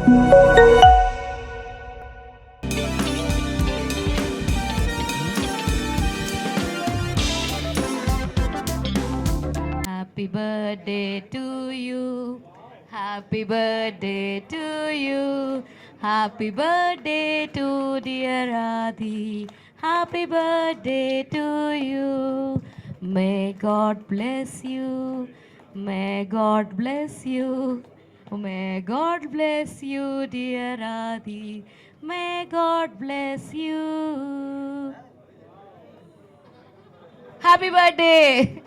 Happy birthday to you. Happy birthday to you. Happy birthday to dear Adi. Happy birthday to you. May God bless you. May God bless you. May God bless you, dear Adi. May God bless you. Happy birthday.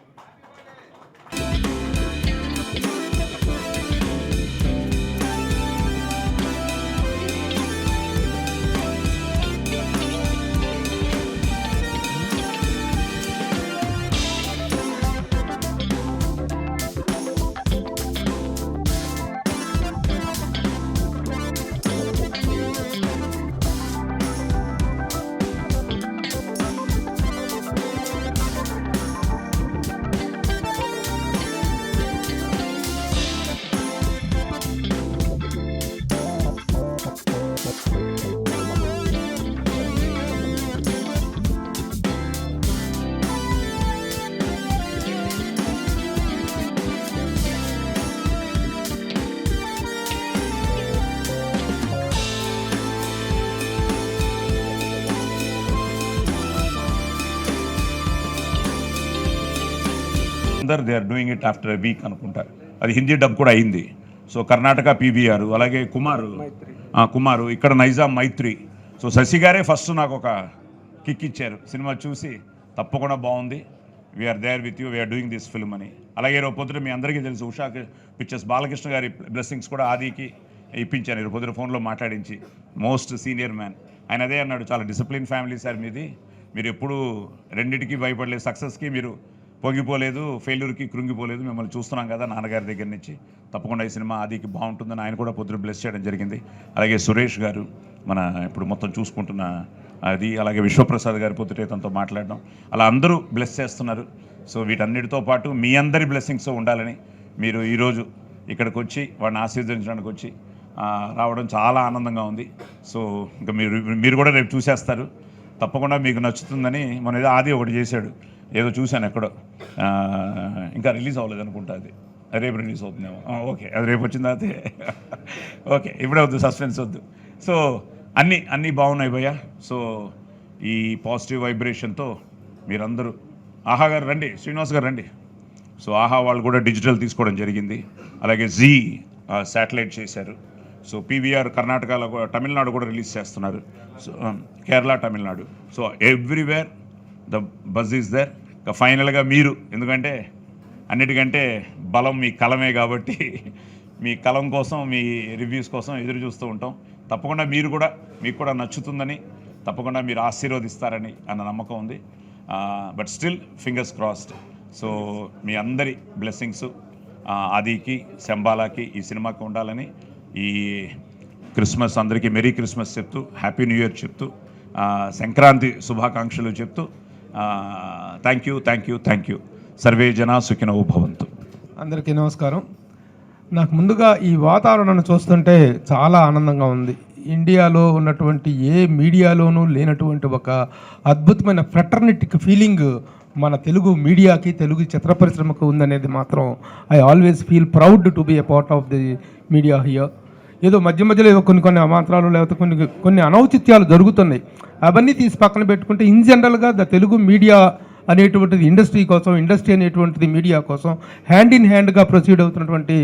They are doing it after a week అనుకుంటా. అది Hindi dub కూడా అయింది. So Karnataka PVR, అలాగే కుమారు ఇక్కడ నైజాం మైత్రి. So Shashi గారే first నాకు ఒక kick ఇచ్చారు, సినిమా చూసి తప్పకుండా బాగుంది, we're there with you, we're doing this film అని. అలాగే రేపు పొద్దున మీ అందరికీ తెలుసు ఉషా పిక్చర్స్ బాలకృష్ణ గారి బ్లెస్సింగ్స్ కూడా ఆదికి ఇప్పించాను రేపు పొద్దున ఫోన్లో మాట్లాడించి. మోస్ట్ సీనియర్ మ్యాన్ ఆయన అదే అన్నాడు, చాలా డిసిప్లిన్ ఫ్యామిలీ సార్ మీది, మీరు ఎప్పుడూ రెండింటికి భయపడలేదు, సక్సెస్కి మీరు పొంగిపోలేదు, ఫెయిల్యూర్కి కృంగిపోలేదు, మిమ్మల్ని చూస్తున్నాం కదా నాన్నగారి దగ్గర నుంచి, తప్పకుండా ఈ సినిమా ఆదికి బాగుంటుందని ఆయన కూడా పొద్దున బ్లెస్ చేయడం జరిగింది. అలాగే సురేష్ గారు మన ఇప్పుడు మొత్తం చూసుకుంటున్న అది, అలాగే విశ్వప్రసాద్ గారి పొద్దుటే తనతో మాట్లాడడం, అలా అందరూ బ్లెస్ చేస్తున్నారు. సో వీటన్నిటితో పాటు మీ అందరి బ్లెస్సింగ్స్ ఉండాలని మీరు ఈరోజు ఇక్కడికి వచ్చి వాడిని ఆశీర్వదించడానికి వచ్చి రావడం చాలా ఆనందంగా ఉంది. సో ఇంకా మీరు కూడా రేపు చూసేస్తారు, తప్పకుండా మీకు నచ్చుతుందని. మన ఏదో ఆది ఒకటి చేశాడు, ఏదో చూశాను ఎక్కడో, ఇంకా రిలీజ్ అవ్వలేదు అనుకుంటా, అది రేపు రిలీజ్ అవుతుందేమో. ఓకే, అది రేపు వచ్చిన తర్వాత ఓకే, ఇప్పుడే వద్దు, సస్పెన్స్ వద్దు. సో అన్నీ బాగున్నాయి భయ్యా. సో ఈ పాజిటివ్ వైబ్రేషన్తో మీరందరూ, ఆహా గారు రండి, శ్రీనివాస్ గారు రండి. సో ఆహా వాళ్ళు కూడా డిజిటల్ తీసుకోవడం జరిగింది, అలాగే జీ శాటిలైట్ చేశారు. సో పీవీఆర్ కర్ణాటకలో తమిళనాడు కూడా రిలీజ్ చేస్తున్నారు, so Kerala Tamil Nadu. So everywhere the buzz is there. ఇంకా ఫైనల్గా మీరు, ఎందుకంటే అన్నిటికంటే బలం మీ కలమే కాబట్టి మీ కలం కోసం, మీ రివ్యూస్ కోసం ఎదురు చూస్తూ ఉంటాం. తప్పకుండా మీకు కూడా నచ్చుతుందని, తప్పకుండా మీరు ఆశీర్వదిస్తారని అన్న నమ్మకం ఉంది. But still fingers crossed. So మీ అందరి బ్లెస్సింగ్స్ ఆదికి, శంబాలాకి, ఈ సినిమాకి ఉండాలని, ఈ క్రిస్మస్ అందరికీ మెరీ క్రిస్మస్ చెప్తూ, హ్యాపీ న్యూ ఇయర్ చెప్తూ, సంక్రాంతి శుభాకాంక్షలు చెప్తూ, థ్యాంక్ యూ. సర్వే జనా సుఖినో భవంతు. అందరికీ నమస్కారం. నాకు ముందుగా ఈ వాతావరణాన్ని చూస్తుంటే చాలా ఆనందంగా ఉంది. ఇండియాలో ఉన్నటువంటి ఏ మీడియాలోనూ లేనటువంటి ఒక అద్భుతమైన ఫ్రెటర్నిటిక్ ఫీలింగ్ మన తెలుగు మీడియాకి, తెలుగు చిత్ర పరిశ్రమకు ఉందనేది మాత్రం I always feel proud to be a part of the media here. ఏదో మధ్యలో ఏదో కొన్ని అమాంతరాలు లేకపోతే కొన్ని అనౌచిత్యాలు జరుగుతున్నాయి, అవన్నీ తీసి పక్కన పెట్టుకుంటే ఇన్ జనరల్గా ద తెలుగు మీడియా అనేటువంటిది ఇండస్ట్రీ అనేటువంటిది మీడియా కోసం హ్యాండ్ ఇన్ హ్యాండ్గా ప్రొసీడ్ అవుతున్నటువంటి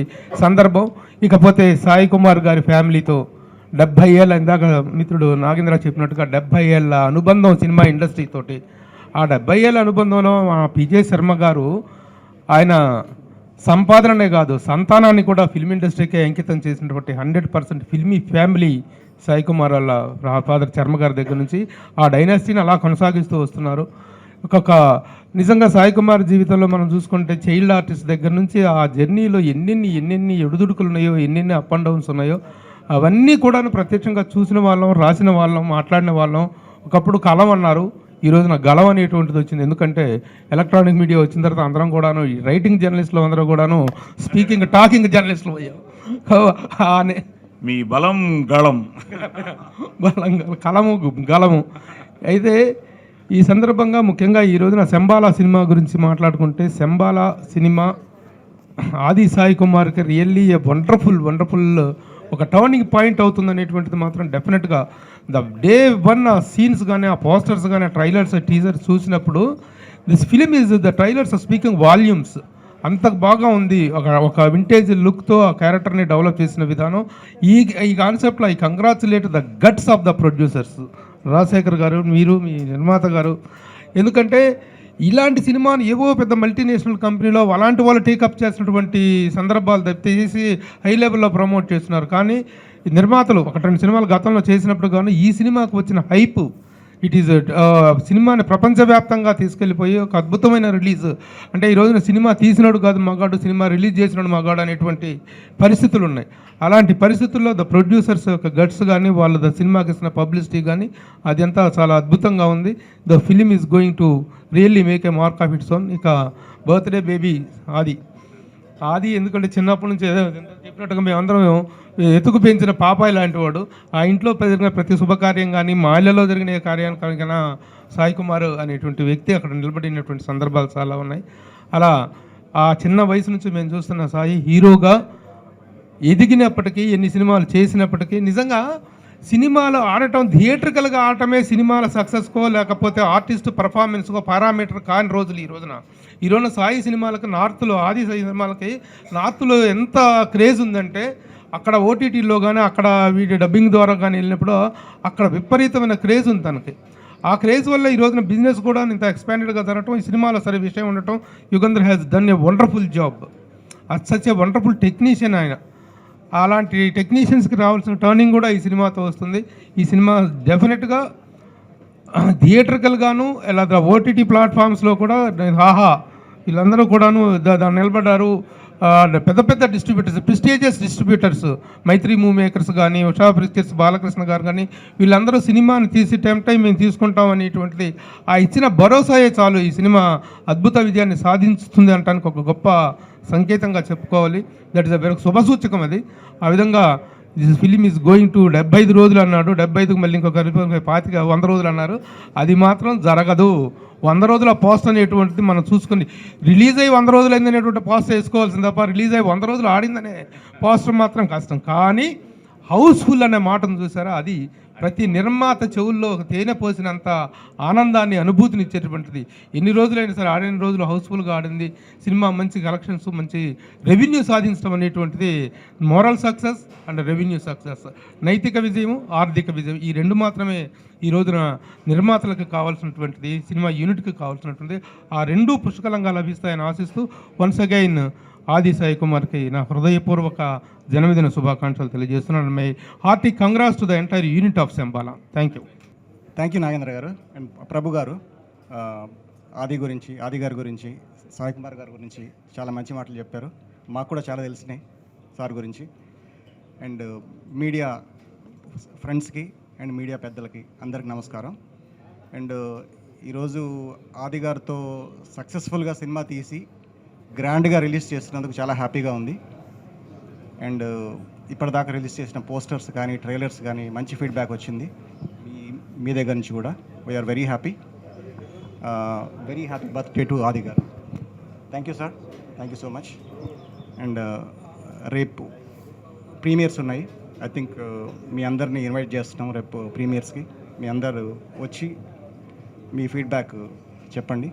సందర్భం. ఇకపోతే సాయి కుమార్ గారి ఫ్యామిలీతో 70 ఏళ్ళ, ఇందాక మిత్రుడు నాగేంద్ర చెప్పినట్టుగా 70 ఏళ్ళ అనుబంధం సినిమా ఇండస్ట్రీ తోటి. ఆ 70 ఏళ్ళ అనుబంధంలో మా పిజే శర్మ గారు ఆయన సంపాదననే కాదు, సంతానాన్ని కూడా ఫిల్మ్ ఇండస్ట్రీకే అంకితం చేసినటువంటి 100% ఫిల్మీ ఫ్యామిలీ సాయి కుమార్ వాళ్ళ ఫాదర్ శర్మ గారి దగ్గర నుంచి ఆ డైనాసిటీని అలా కొనసాగిస్తూ వస్తున్నారు. నిజంగా సాయి కుమార్ జీవితంలో మనం చూసుకుంటే చైల్డ్ ఆర్టిస్ట్ దగ్గర నుంచి ఆ జర్నీలో ఎన్నెన్ని ఎడుదుడుకులు ఉన్నాయో, ఎన్నెన్ని అప్ అండ్ డౌన్స్ ఉన్నాయో, అవన్నీ కూడా ప్రత్యక్షంగా చూసిన వాళ్ళం, రాసిన వాళ్ళం, మాట్లాడిన వాళ్ళం. ఒకప్పుడు కలం అన్నారు, ఈ రోజున గలం అనేటువంటిది వచ్చింది. ఎందుకంటే ఎలక్ట్రానిక్ మీడియా వచ్చిన తర్వాత అందరం కూడాను, రైటింగ్ జర్నలిస్టులు అందరూ కూడాను టాకింగ్ జర్నలిస్టులు అయ్యాం. మీ బలం గళం. బలంగా గలము. అయితే ఈ సందర్భంగా ముఖ్యంగా ఈ రోజున శంబాలా సినిమా గురించి మాట్లాడుకుంటే, శంబాలా సినిమా ఆది సాయి కుమార్కి రియల్లీ ఏ వండర్ఫుల్ ఒక టర్నింగ్ పాయింట్ అవుతుంది అనేటువంటిది మాత్రం డెఫినెట్గా ద డే వన్ ఆ సీన్స్ కానీ, ఆ పోస్టర్స్ కానీ, ఆ ట్రైలర్స్, టీజర్స్ చూసినప్పుడు this film is the trailers are speaking volumes. అంత బాగా ఉంది. ఒక వింటేజ్ లుక్తో ఆ క్యారెక్టర్ని డెవలప్ చేసిన విధానం. ఈ కాన్సెప్ట్లో I congratulate the guts of the producers, Rajasekhar గారు, మీరు, మీ నిర్మాత గారు. ఎందుకంటే ఇలాంటి సినిమాను ఏవో పెద్ద మల్టీనేషనల్ కంపెనీలో అలాంటి వాళ్ళు టేకప్ చేసినటువంటి సందర్భాలు తప్పితేసి హై లెవెల్లో ప్రమోట్ చేస్తున్నారు. కానీ ఈ నిర్మాతలు 1-2 సినిమాలు గతంలో చేసినప్పుడు కానీ ఈ సినిమాకు వచ్చిన హైప్, ఇట్ ఈజ్ సినిమాని ప్రపంచవ్యాప్తంగా తీసుకెళ్ళిపోయి ఒక అద్భుతమైన రిలీజ్. అంటే ఈ రోజున సినిమా తీసినాడు కాదు మగాడు, సినిమా రిలీజ్ చేసినాడు మగాడు అనేటువంటి పరిస్థితులు ఉన్నాయి. అలాంటి పరిస్థితుల్లో ద ప్రొడ్యూసర్స్ యొక్క గట్స్ కానీ, వాళ్ళ ద సినిమాకి ఇచ్చిన పబ్లిసిటీ కానీ అదంతా చాలా అద్భుతంగా ఉంది. The film is going to really make a mark of its own. ఇక బర్త్డే బేబీ ఆది ఎందుకంటే చిన్నప్పటి నుంచి చెప్పినట్టుగా మేమందరం ఎత్తుకు పెంచిన పాపాయి లాంటి వాడు. ఆ ఇంట్లో జరిగిన ప్రతి శుభకార్యం కానీ, మా ఇళ్లలో జరిగిన ఏ కార్యానికైనా సాయి కుమార్ అనేటువంటి వ్యక్తి అక్కడ నిలబడినటువంటి సందర్భాలు చాలా ఉన్నాయి. అలా ఆ చిన్న వయసు నుంచి మేము చూస్తున్న సాయి హీరోగా ఎదిగినప్పటికీ, ఎన్ని సినిమాలు చేసినప్పటికీ, నిజంగా సినిమాలు ఆడటం, థియేటర్కల్గా ఆడటమే సినిమాల సక్సెస్కో లేకపోతే ఆర్టిస్ట్ పర్ఫార్మెన్స్కో పారామీటర్ కాని రోజులు ఈ రోజున సాయి సినిమాలకు నార్త్లో, ఆది సాయి సినిమాలకి నార్త్లో ఎంత క్రేజ్ ఉందంటే, అక్కడ ఓటీటీలో కానీ, అక్కడ వీడి డబ్బింగ్ ద్వారా కానీ వెళ్ళినప్పుడు అక్కడ విపరీతమైన క్రేజ్ ఉంది తనకి. ఆ క్రేజ్ వల్ల ఈ రోజున బిజినెస్ కూడా ఇంత ఎక్స్పాండెడ్గా జరగటం, ఈ సినిమాలో సరే విషయం ఉండటం. Yugandhar has done a wonderful job. Such a wonderful technician ఆయన. అలాంటి టెక్నీషియన్స్కి రావాల్సిన టర్నింగ్ కూడా ఈ సినిమాతో వస్తుంది. ఈ సినిమా డెఫినెట్గా థియేటర్కల్గాను ఇలా ఓటీటీ ప్లాట్ఫామ్స్లో కూడా వీళ్ళందరూ కూడాను దాన్ని నిలబడ్డారు. పెద్ద పెద్ద డిస్ట్రిబ్యూటర్స్, ప్రెస్టీజియస్ డిస్ట్రిబ్యూటర్స్, మైత్రి మూవీ మేకర్స్ కానీ, ఉషా ప్రిస్కెట్స్ బాలకృష్ణ గారు కానీ, వీళ్ళందరూ సినిమాని తీసి టైం మేము తీసుకుంటాం అనేటువంటిది ఆ ఇచ్చిన భరోసాయే చాలు ఈ సినిమా అద్భుత విజయాన్ని సాధించుతుంది అనడానికి ఒక గొప్ప సంకేతంగా చెప్పుకోవాలి. దట్ ఈస్ అ వెరీ శుభసూచకం అది. ఆ విధంగా this film is going to 75 రోజులు అన్నాడు, 75కి మళ్ళీ ఇంకొక 100 రోజులు అన్నారు. అది మాత్రం జరగదు. 100 రోజుల పోస్ట్ అనేటువంటిది మనం చూసుకుని, రిలీజ్ అయ్యి 100 రోజులు అయిందనేటువంటి పోస్టర్ వేసుకోవాల్సింది తప్ప రిలీజ్ అయ్యి 100 రోజులు ఆడిందనే పోస్టర్ మాత్రం కష్టం. కానీ హౌస్ఫుల్ అనే మాటను చూసారా, అది ప్రతి నిర్మాత చెవుల్లో ఒక తేనె పోసినంత ఆనందాన్ని, అనుభూతిని ఇచ్చేటువంటిది. ఎన్ని రోజులైనా సరే ఆడిన రోజులు హౌస్ఫుల్గా ఆడింది. సినిమా మంచి కలెక్షన్స్, మంచి రెవెన్యూ సాధించడం అనేటువంటిది moral success and revenue success. నైతిక విజయము, ఆర్థిక విజయం, ఈ రెండు మాత్రమే ఈ రోజున నిర్మాతలకు కావాల్సినటువంటిది, సినిమా యూనిట్కి కావాల్సినటువంటిది. ఆ రెండూ పుష్కలంగా లభిస్తాయని ఆశిస్తూ వన్స్ అగైన్ ఆది సాయి కుమార్కి నా హృదయపూర్వక జన్మదిన శుభాకాంక్షలు తెలియజేస్తున్నాను. My hearty congrats to the entire unit of Shambala. Thank you Nagendra garu and ప్రభు గారు. ఆది గారి గురించి, సాయి కుమార్ గారి గురించి చాలా మంచి మాటలు చెప్పారు. మాకు కూడా చాలా తెలిసినాయి సార్ గురించి. అండ్ మీడియా ఫ్రెండ్స్కి అండ్ మీడియా పెద్దలకి అందరికి నమస్కారం. అండ్ ఈరోజు ఆది గారితో సక్సెస్ఫుల్గా సినిమా తీసి గ్రాండ్గా రిలీజ్ చేస్తున్నందుకు చాలా హ్యాపీగా ఉంది. అండ్ ఇప్పటిదాకా రిలీజ్ చేసిన పోస్టర్స్ కానీ, ట్రైలర్స్ కానీ మంచి ఫీడ్బ్యాక్ వచ్చింది మీ దగ్గర నుంచి కూడా. We're very happy birthday to Aadi garu. Thank you sir, thank you so much. And రేపు ప్రీమియర్స్ ఉన్నాయి. ఐ థింక్ మీ అందరినీ ఇన్వైట్ చేస్తున్నాం రేపు ప్రీమియర్స్కి. మీ అందరూ వచ్చి మీ ఫీడ్బ్యాక్ చెప్పండి.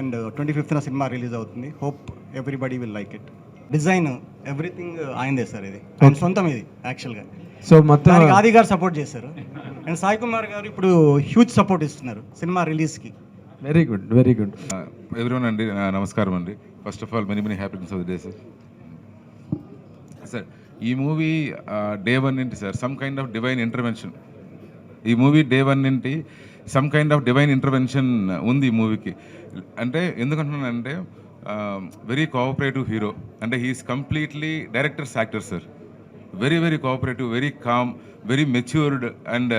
అండ్ 25th సినిమా రిలీజ్ అవుతుంది. Hope everybody will like it. Design everything ఆయనదే సార్, ఇది ఆయన సొంతం ఇది యాక్చువల్గా. సో మొత్తం ఆది గారు సపోర్ట్ చేశారు అండ్ సాయి కుమార్ గారు ఇప్పుడు హ్యూజ్ సపోర్ట్ ఇస్తున్నారు సినిమా రిలీజ్కి. Very good. ఎవ్రీవన్ అండి, నమస్కారం అండి. First of all many happiness of the day sir. Sir ఈ మూవీ డే 1 ఏంటి సార్, some kind of divine intervention. ఈ మూవీ డే 1 ఏంటి some kind of divine intervention ఉంది ఈ మూవీకి. అంటే ఎందుకంటున్నానంటే వెరీ కోఆపరేటివ్ హీరో. అంటే he is completely directors actor sir. Very cooperative, very calm, very matured and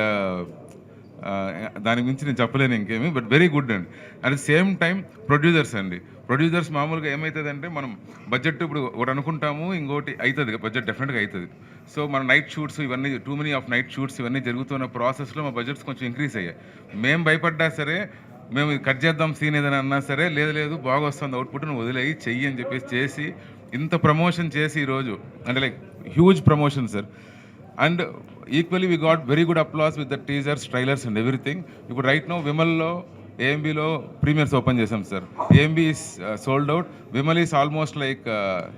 దాని మించి నేను చెప్పలేను ఇంకేమి, బట్ వెరీ గుడ్ అండి. At the same time producers అండి, ప్రొడ్యూసర్స్ మామూలుగా ఏమవుతుందంటే మనం బడ్జెట్ ఇప్పుడు ఒకటి అనుకుంటాము, ఇంకోటి అవుతుంది, బడ్జెట్ డెఫినెట్గా అవుతుంది. సో మన నైట్ షూట్స్ ఇవన్నీ too many of night shoots ఇవన్నీ జరుగుతున్న ప్రాసెస్లో మా బడ్జెట్స్ కొంచెం ఇంక్రీజ్ అయ్యాయి. మేము భయపడ్డా సరే, మేము కట్ చేద్దాం సీన్ ఏదైనా అన్నా సరే, లేదు బాగా వస్తుంది అవుట్పుట్, నువ్వు వదిలేయి చెయ్యి అని చెప్పేసి చేసి ఇంత ప్రమోషన్ చేసి ఈరోజు అంటే like huge promotion sir. And equally we got very good applause with the teasers, trailers and everything. ఇప్పుడు రైట్ నో విమల్లో ఏఎంబీలో ప్రీమియర్స్ ఓపెన్ చేసాం sir. AMB is sold out, Vimal is almost like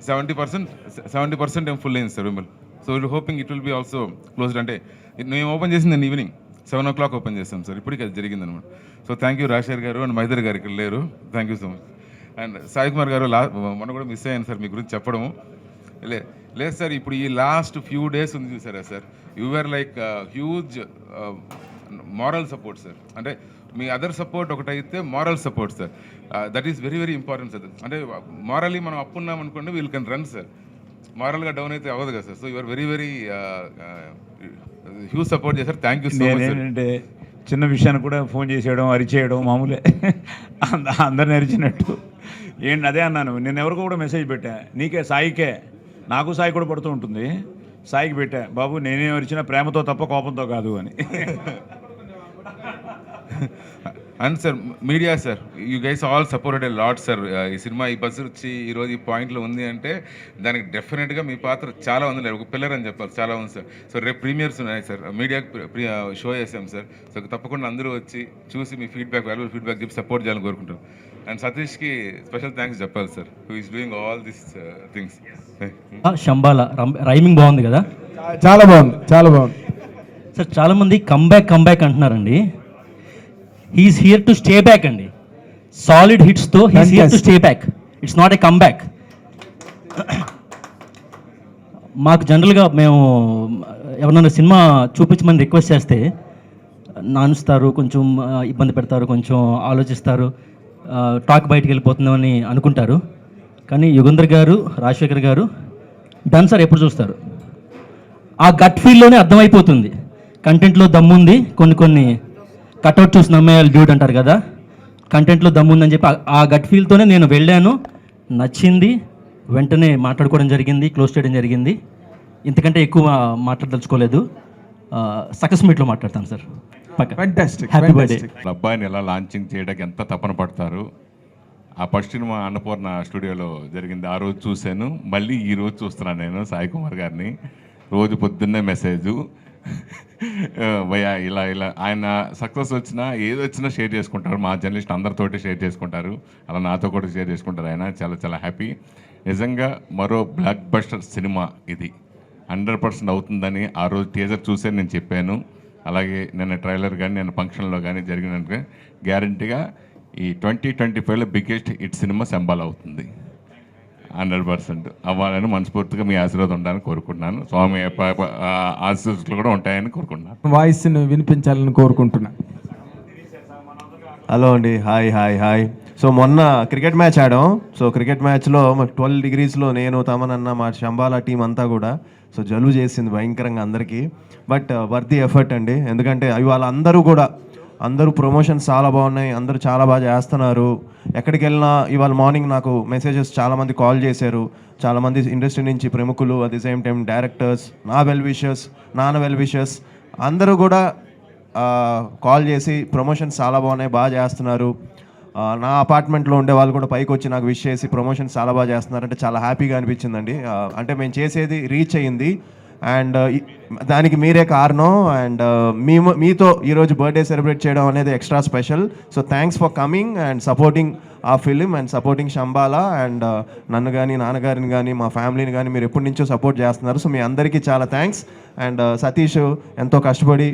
70% ఏం ఫుల్ అయింది sir Vimal. So వీళ్ళు hoping it will be also closed. అంటే మేము open చేసింది నేను ఈవినింగ్ 7 o'clock ఓపెన్ చేస్తాం సార్. ఇప్పటికి అది జరిగిందనమాట. సో థ్యాంక్ యూ రాజశేఖర్ గారు అండ్ మైదర్ గారు ఇక్కడ లేరు, thank you so much. And Sai Kumar గారు మొన్న కూడా మిస్ అయ్యాను సార్ మీ గురించి చెప్పడము. లేదు సార్, ఇప్పుడు ఈ లాస్ట్ ఫ్యూ డేస్ ఉంది చూసారా sir, you are like huge moral support sir. అంటే మీ అదర్ సపోర్ట్ ఒకటైతే moral support sir, that is very very important sir. అంటే మారల్లీ మనం అప్పున్నాం అనుకోండి, వీల్ కెన్ రన్ సార్. మారల్గా డౌన్ అయితే అవ్వదు కదా sir. So you are very very huge support చేశారు, థ్యాంక్ యూ సో మచ్. ఏంటంటే చిన్న విషయాన్ని కూడా ఫోన్ చేసేయడం, అరిచేయడం మామూలే, అందరిని అరిచినట్టు. ఏంటి అదే అన్నాను, నేను ఎవరికో కూడా మెసేజ్ పెట్టా, నీకే సాయికే, నాకు సాయి కూడా పడుతూ ఉంటుంది, సాయికి పెట్టా, బాబు నేనేం అరిచినా ప్రేమతో తప్ప కోపంతో కాదు అని. And sir media sir, you guys all supported a lot sir. ఈ సినిమా ఈ బస్సు వచ్చి ఈరోజు ఈ పాయింట్లో ఉంది అంటే దానికి డెఫినెట్గా మీ పాత్ర చాలా ఉంది, ఒక పిల్లర్ అని చెప్పాలి, చాలా ఉంది సార్. సో రేపు ప్రీమియర్స్ ఉన్నాయి సార్, మీడియాకి షో చేసాం సార్. సో తప్పకుండా అందరూ వచ్చి చూసి మీ ఫీడ్బ్యాక్, వాల్యుబుల్ ఫీడ్బ్యాక్ చెప్పి సపోర్ట్ చేయాలని కోరుకుంటారు. అండ్ సతీష్కి స్పెషల్ థ్యాంక్స్ చెప్పాలి sir, who is doing all this things. Shambala rhyming బాగుంది కదా, చాలా బాగుంది, చాలా బాగుంది సార్. చాలామంది కమ్బ్యాక్ అంటున్నారండి. He's here to stay back అండి, సాలిడ్ హిట్స్తో he's here to stay back, it's not a comeback. మాకు జనరల్గా మేము ఎవరైనా సినిమా చూపించమని రిక్వెస్ట్ చేస్తే నానుస్తారు, కొంచెం ఇబ్బంది పెడతారు, కొంచెం ఆలోచిస్తారు, టాక్ బయటికి వెళ్ళిపోతుందని అనుకుంటారు. కానీ యుగంధర్ గారు, రాజశేఖర్ గారు డన్ సార్ ఎప్పుడు చూస్తారు, ఆ గట్ ఫీల్లోనే అర్థమైపోతుంది. కంటెంట్లో దమ్ముంది, కొన్ని కట్అవుట్ చూసి నమ్మేయాలి డ్యూడ్ అంటారు కదా, కంటెంట్లో దమ్ముందని చెప్పి ఆ గట్ ఫీల్తోనే నేను వెళ్ళాను, నచ్చింది, వెంటనే మాట్లాడుకోవడం జరిగింది, క్లోజ్ చేయడం జరిగింది. ఇంతకంటే ఎక్కువ మాట్లాడదలుచుకోలేదు. సక్సెస్ మీట్లో మాట్లాడతాను సార్. Happy birthday. అబ్బాయిని ఎలా లాంచింగ్ చేయడానికి ఎంత తపన పడతారు. ఆ ఫస్ట్ సినిమా అన్నపూర్ణ స్టూడియోలో జరిగింది, ఆ రోజు చూశాను, మళ్ళీ ఈ రోజు చూస్తున్నాను నేను సాయి కుమార్ గారిని. రోజు పొద్దున్నే మెసేజు, భయ్యా ఇలా ఆయన సక్సెస్ వచ్చినా ఏది వచ్చినా షేర్ చేసుకుంటారు, మా జర్నలిస్ట్ అందరితోటి షేర్ చేసుకుంటారు, అలా నాతో కూడా షేర్ చేసుకుంటారు. ఆయన చాలా చాలా హ్యాపీ. నిజంగా మరో బ్లాక్ బస్టర్ సినిమా ఇది 100% అవుతుందని ఆ రోజు టీజర్ చూసే నేను చెప్పాను. అలాగే నిన్న ట్రైలర్ కానీ నేను ఫంక్షన్లో కానీ జరిగినట్టుగా గ్యారంటీగా ఈ 2025లో బిగ్గెస్ట్ హిట్ సినిమా శంబాల అవుతుంది. 100% అవ్వాలని మనస్ఫూర్తిగా మీ ఆశీర్వాదం ఉండాలని కోరుకుంటున్నాను. స్వామి ఆశీస్సులు కూడా ఉంటాయని కోరుకుంటున్నాను. వాయిస్ని వినిపించాలని కోరుకుంటున్నాను. హలో అండి, హాయ్. సో మొన్న క్రికెట్ మ్యాచ్ ఆడాం. సో క్రికెట్ మ్యాచ్లో 12 degreesలో నేను, తమనన్న, మా శంబాల టీం అంతా కూడా సో జలుబు చేసింది భయంకరంగా అందరికీ. బట్ వర్తీ ఎఫర్ట్ అండి, ఎందుకంటే ఇవాళ అందరూ ప్రమోషన్స్ చాలా బాగున్నాయి, అందరూ చాలా బాగా చేస్తున్నారు. ఎక్కడికి వెళ్ళినా ఇవాళ మార్నింగ్ నాకు మెసేజెస్ చాలామంది కాల్ చేశారు, చాలామంది ఇండస్ట్రీ నుంచి ప్రముఖులు, at the same time directors, నాన్న వెల్ విషర్స్ అందరూ కూడా కాల్ చేసి ప్రమోషన్స్ చాలా బాగున్నాయి, బాగా చేస్తున్నారు. నా అపార్ట్మెంట్లో ఉండే వాళ్ళు కూడా పైకి వచ్చి నాకు విష్ చేసి ప్రమోషన్స్ చాలా బాగా చేస్తున్నారంటే చాలా హ్యాపీగా అనిపించిందండి. అంటే మేము చేసేది రీచ్ అయ్యింది, అండ్ దానికి మీరే కారణం. అండ్ మీతో ఈరోజు బర్త్డే సెలబ్రేట్ చేయడం అనేది extra special. So thanks for coming and supporting ఆ film and supporting Shambhala. And నన్ను కానీ, నాన్నగారిని కానీ, మా ఫ్యామిలీని కానీ మీరు ఎప్పటి నుంచో సపోర్ట్ చేస్తున్నారు. సో మీ అందరికీ చాలా థ్యాంక్స్. అండ్ సతీష్ ఎంతో కష్టపడి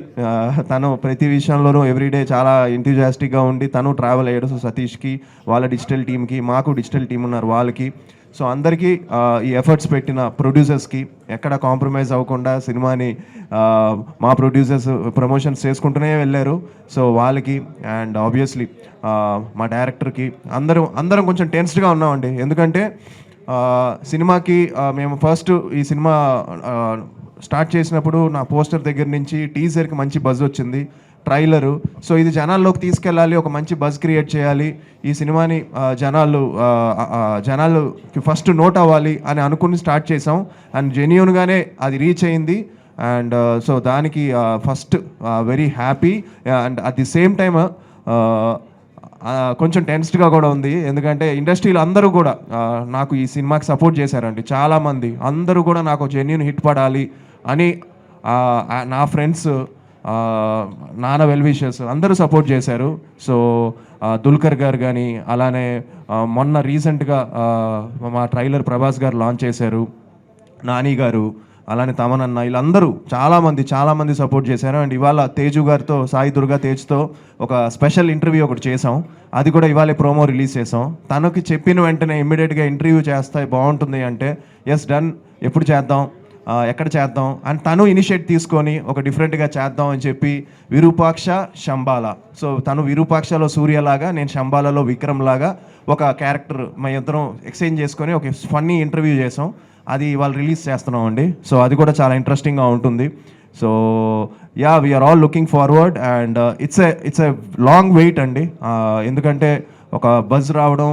తను ప్రతి విషయంలోనూ ఎవ్రీడే చాలా ఎంతూజియాస్టిక్గా ఉండి తను ట్రావెల్ అయ్యాడు. సో సతీష్కి, వాళ్ళ డిజిటల్ టీమ్కి, మాకు డిజిటల్ టీం ఉన్నారు వాళ్ళకి, సో అందరికీ ఈ ఎఫర్ట్స్ పెట్టిన ప్రొడ్యూసర్స్కి, ఎక్కడ కాంప్రమైజ్ అవ్వకుండా సినిమాని మా ప్రొడ్యూసర్స్ ప్రమోషన్స్ చేసుకుంటూనే వెళ్ళారు, సో వాళ్ళకి. అండ్ ఆబ్వియస్లీ మా డైరెక్టర్కి, అందరం కొంచెం టెన్స్డ్గా ఉన్నామండి. ఎందుకంటే సినిమాకి మేము ఫస్ట్ ఈ సినిమా స్టార్ట్ చేసినప్పుడు నా పోస్టర్ దగ్గర నుంచి టీజర్కి మంచి బజ్ వచ్చింది. ట్రైలరు. సో ఇది జనాల్లోకి తీసుకెళ్ళాలి, ఒక మంచి బజ్ క్రియేట్ చేయాలి, ఈ సినిమాని జనాలుకి ఫస్ట్ నోట్ అవ్వాలి అని అనుకుని స్టార్ట్ చేసాం. అండ్ జెన్యూన్గానే అది రీచ్ అయింది. అండ్ సో దానికి first very happy. And at the same time కొంచెం టెన్స్డ్గా కూడా ఉంది, ఎందుకంటే ఇండస్ట్రీలో అందరూ కూడా నాకు ఈ సినిమాకి సపోర్ట్ చేశారండి. చాలామంది అందరూ కూడా నాకు జెన్యూన్ హిట్ పడాలి అని నా ఫ్రెండ్స్, నాన్న వెల్ విషర్స్ అందరూ సపోర్ట్ చేశారు. సో దుల్కర్ గారు కానీ, అలానే మొన్న రీసెంట్గా మా ట్రైలర్ ప్రభాస్ గారు లాంచ్ చేశారు, నాని గారు, అలానే తమనన్న, వీళ్ళందరూ చాలామంది సపోర్ట్ చేశారు. అండ్ ఇవాళ తేజు గారితో, సాయి దుర్గా తేజ్తో ఒక స్పెషల్ ఇంటర్వ్యూ ఒకటి చేసాం, అది కూడా ఇవాళ ప్రోమో రిలీజ్ చేసాం. తనకి చెప్పిన వెంటనే ఇమ్మీడియట్గా ఇంటర్వ్యూ చేస్తే బాగుంటుంది అంటే ఎస్ డన్, ఎప్పుడు చేద్దాం, ఎక్కడ చేద్దాం అని తను ఇనిషియేట్ తీసుకొని ఒక డిఫరెంట్గా చేద్దాం అని చెప్పి విరూపాక్ష శంబాల, సో తను విరూపాక్షలో సూర్యలాగా, నేను శంబాలలో విక్రమ్ లాగా ఒక క్యారెక్టర్ మా ఇద్దరం ఎక్స్చేంజ్ చేసుకొని ఒక ఫన్నీ ఇంటర్వ్యూ చేసాం. అది ఇవాళ రిలీజ్ చేస్తున్నాం అండి. సో అది కూడా చాలా ఇంట్రెస్టింగ్గా ఉంటుంది. So ya, we are all looking forward. And it's a long wait అండి, ఎందుకంటే ఒక బజ్ రావడం,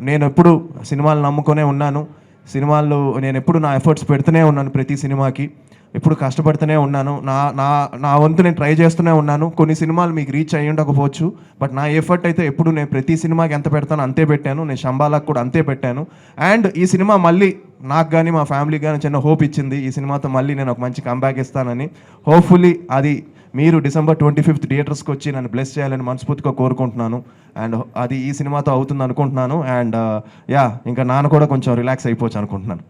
నేను ఎప్పుడు సినిమాలు నమ్ముకునే ఉన్నాను, నేను ఎప్పుడు నా ఎఫర్ట్స్ పెడుతూనే ఉన్నాను, ప్రతి సినిమాకి ఎప్పుడు కష్టపడుతూనే ఉన్నాను, నా వంతు నేను ట్రై చేస్తూనే ఉన్నాను. కొన్ని సినిమాలు మీకు రీచ్ అయ్యి ఉండకపోవచ్చు, బట్ నా ఎఫర్ట్ అయితే ఎప్పుడు నేను ప్రతి సినిమాకి ఎంత పెడతానో అంతే పెట్టాను, నేను శంబాలకు కూడా అంతే పెట్టాను. అండ్ ఈ సినిమా మళ్ళీ నాకు కానీ మా ఫ్యామిలీకి కానీ చిన్న హోప్ ఇచ్చింది, ఈ సినిమాతో మళ్ళీ నేను ఒక మంచి కంబ్యాక్ ఇస్తానని. హోప్ఫుల్లీ అది మీరు December 25th థియేటర్స్కి వచ్చి నన్ను బ్లెస్ చేయాలని మనస్ఫూర్తిగా కోరుకుంటున్నాను. అండ్ అది ఈ సినిమాతో అవుతుంది అనుకుంటున్నాను. అండ్ యా, ఇంకా నాన్న కూడా కొంచెం రిలాక్స్ అయిపోవచ్చు అనుకుంటున్నాను.